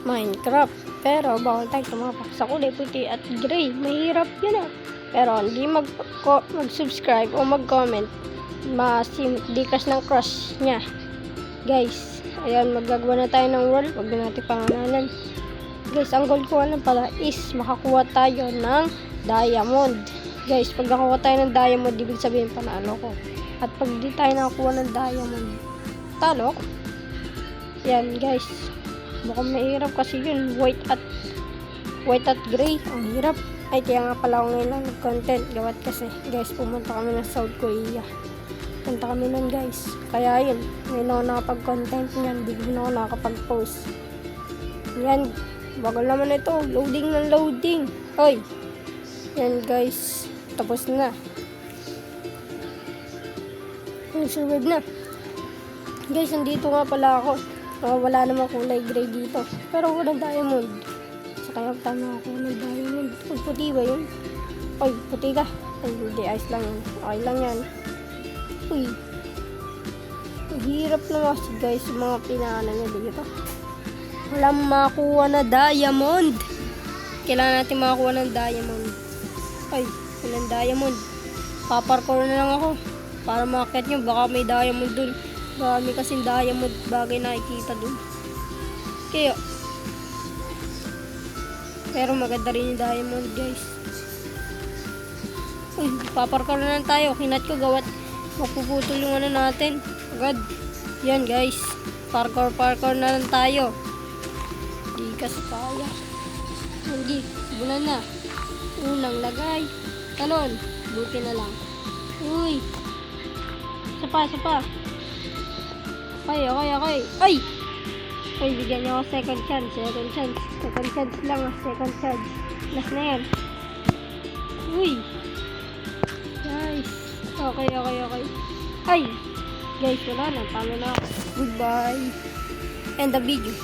Minecraft. Pero bawal tayo tumapak sa kulay puti at gray. Mahirap yun ah. Pero hindi mag-subscribe o mag-comment, Dcash ng crush niya. Guys, ayan, magagawa na tayo ng world. Huwag na natin pangalanan. Guys, ang goal ko lang pala is makakuha tayo ng diamond. Guys, pag nakuha tayo ng diamond, ibig sabihin panalo ko. At pag di tayo nakakuha ng diamond, talo ko. Yan guys, mukhang mahirap kasi yun, white at gray, ang hirap. Ay, kaya nga pala ako ngayon lang nag-content gawat kasi guys, pumunta kami ng South Korea. Punta kami nun guys, kaya yun, ngayon ako nakapag-content nyan, bigla ako nakapag-post. Yan, bagal naman ito, loading ng loading. Hoy, yan guys, tapos na. Survive na. Guys, nandito nga pala ako. Wala namang kulay gray dito. Pero walang diamond. So, kaya tama ako ng diamond. Uy, puti ba yun? Uy, puti ka. Ay, hindi. Ayos lang yun. Okay lang yan. Uy. Hirap na kasi guys yung mga pinaanan niya dito. Walang makuha na diamond. Kailangan natin makakuha ng diamond. Ay, walang diamond. Paparkour na lang ako. Para makakit nyo. Baka may diamond dun. Dami kasing diamond bagay nakikita dun. Kaya pero maganda rin yung diamond guys. Uy, paparkour na lang tayo. Kinat ko gawat mapuputol yung ano natin agad. Yan guys, parkour na lang tayo. Di kasi kaya. Hindi, bulan na. Unang lagay. Talon, buti na lang. Uy, isa pa. Okay. Ay! Ay, bigyan niyo ako second chance lang. Last na yan. Uy! Guys, okay. Ay! Guys, wala na. Talo na ako. Goodbye. End the video.